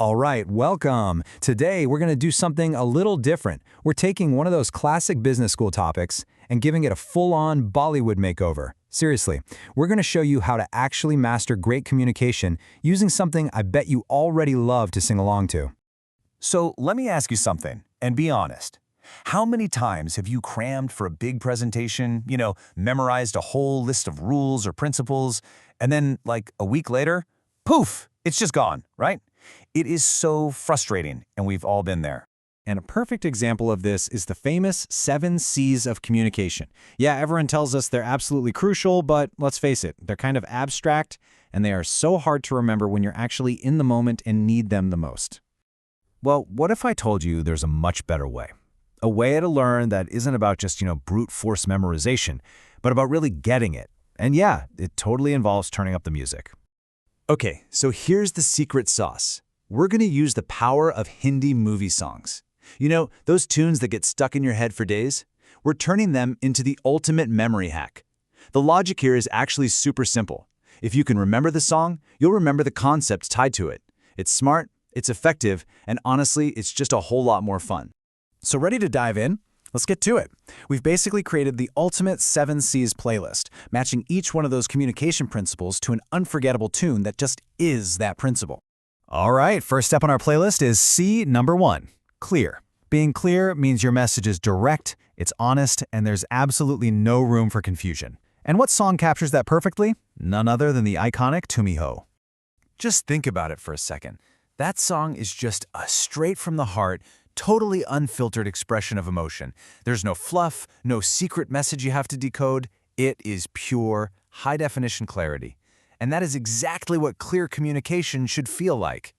All right, welcome. Today, we're going to do something a little different. We're taking one of those classic business school topics and giving it a full-on Bollywood makeover. Seriously, we're going to show you how to actually master great communication using something I bet you already love to sing along to. So let me ask you something, and be honest. How many times have you crammed for a big presentation, memorized a whole list of rules or principles, and then, like, a week later, poof, it's just gone, right? It is so frustrating, and we've all been there. And a perfect example of this is the famous 7 C's of communication. Yeah, everyone tells us they're absolutely crucial, but let's face it, they're kind of abstract, and they are so hard to remember when you're actually in the moment and need them the most. Well, what if I told you there's a much better way? A way to learn that isn't about just, brute force memorization, but about really getting it. And yeah, it totally involves turning up the music. Okay, so here's the secret sauce. We're going to use the power of Hindi movie songs. Those tunes that get stuck in your head for days? We're turning them into the ultimate memory hack. The logic here is actually super simple. If you can remember the song, you'll remember the concepts tied to it. It's smart, it's effective, and honestly, it's just a whole lot more fun. So ready to dive in? Let's get to it. We've basically created the ultimate 7 C's playlist, matching each one of those communication principles to an unforgettable tune that just is that principle. All right, first step on our playlist is C number 1, clear. Being clear means your message is direct, it's honest, and there's absolutely no room for confusion. And what song captures that perfectly? None other than the iconic Tumi Ho. Just think about it for a second. That song is just a straight-from-the-heart, totally unfiltered expression of emotion. There's no fluff, no secret message you have to decode. It is pure, high-definition clarity. And that is exactly what clear communication should feel like.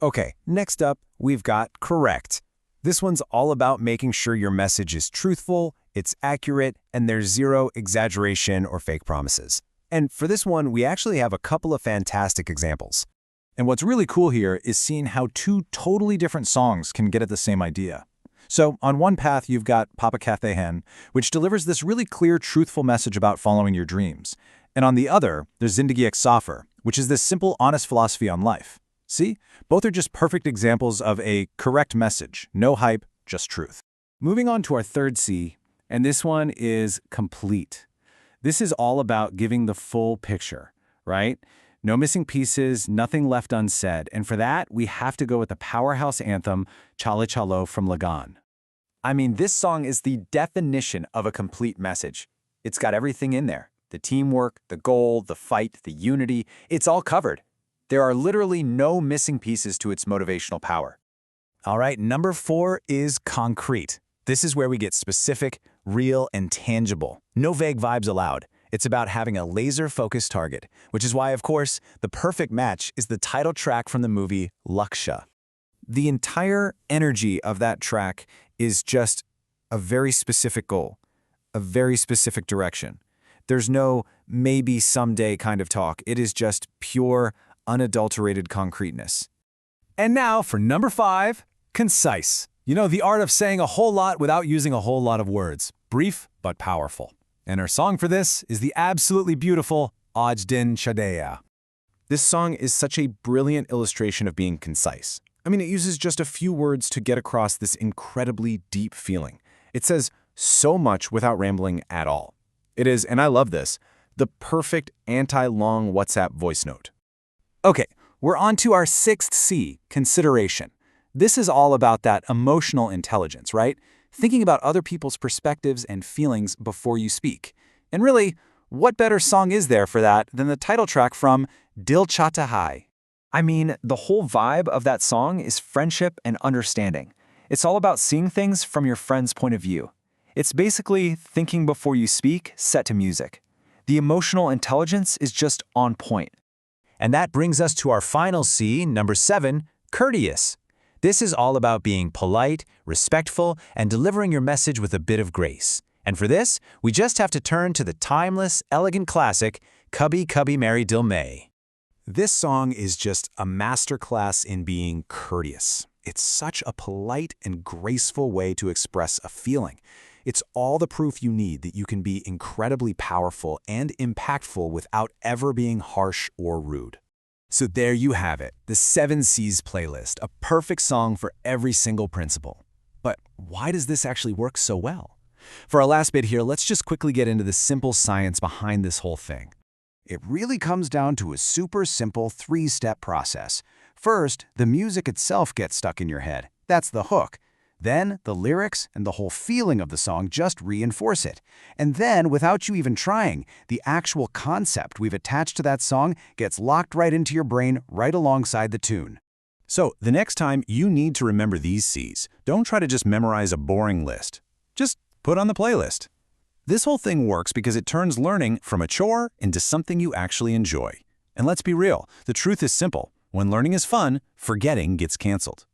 Okay, next up, we've got correct. This one's all about making sure your message is truthful, it's accurate, and there's zero exaggeration or fake promises. And for this one, we actually have a couple of fantastic examples. And what's really cool here is seeing how 2 totally different songs can get at the same idea. So on one path, you've got Papa Kathe Hen, which delivers this really clear, truthful message about following your dreams. And on the other, there's Zindagi Ek Safar, which is this simple, honest philosophy on life. See? Both are just perfect examples of a correct message. No hype, just truth. Moving on to our third C, and this one is complete. This is all about giving the full picture, right? No missing pieces, nothing left unsaid, and for that, we have to go with the powerhouse anthem, Chale Chalo from Lagan. I mean, this song is the definition of a complete message. It's got everything in there. The teamwork, the goal, the fight, the unity, it's all covered. There are literally no missing pieces to its motivational power. All right, number 4 is concrete. This is where we get specific, real, and tangible. No vague vibes allowed. It's about having a laser-focused target, which is why, of course, the perfect match is the title track from the movie Laksha. The entire energy of that track is just a very specific goal, a very specific direction. There's no maybe someday kind of talk. It is just pure, unadulterated concreteness. And now for number 5, concise. The art of saying a whole lot without using a whole lot of words. Brief, but powerful. And our song for this is the absolutely beautiful Aaj Din Chadeya. This song is such a brilliant illustration of being concise. I mean, it uses just a few words to get across this incredibly deep feeling. It says so much without rambling at all. It is, and I love this, the perfect anti-long WhatsApp voice note. Okay, we're on to our 6th C, consideration. This is all about that emotional intelligence, right? Thinking about other people's perspectives and feelings before you speak. And really, what better song is there for that than the title track from Dil Chahta Hai? I mean, the whole vibe of that song is friendship and understanding. It's all about seeing things from your friend's point of view. It's basically thinking before you speak, set to music. The emotional intelligence is just on point. And that brings us to our final C, number 7, courteous. This is all about being polite, respectful, and delivering your message with a bit of grace. And for this, we just have to turn to the timeless, elegant classic, Kabhi Kabhi Meri Dil Mein. This song is just a masterclass in being courteous. It's such a polite and graceful way to express a feeling. It's all the proof you need that you can be incredibly powerful and impactful without ever being harsh or rude. So there you have it, the 7 C's playlist, a perfect song for every single principle. But why does this actually work so well? For our last bit here, let's just quickly get into the simple science behind this whole thing. It really comes down to a super simple 3-step process. First, the music itself gets stuck in your head. That's the hook. Then, the lyrics and the whole feeling of the song just reinforce it. And then, without you even trying, the actual concept we've attached to that song gets locked right into your brain right alongside the tune. So the next time you need to remember these C's, don't try to just memorize a boring list. Just put on the playlist. This whole thing works because it turns learning from a chore into something you actually enjoy. And let's be real, the truth is simple. When learning is fun, forgetting gets canceled.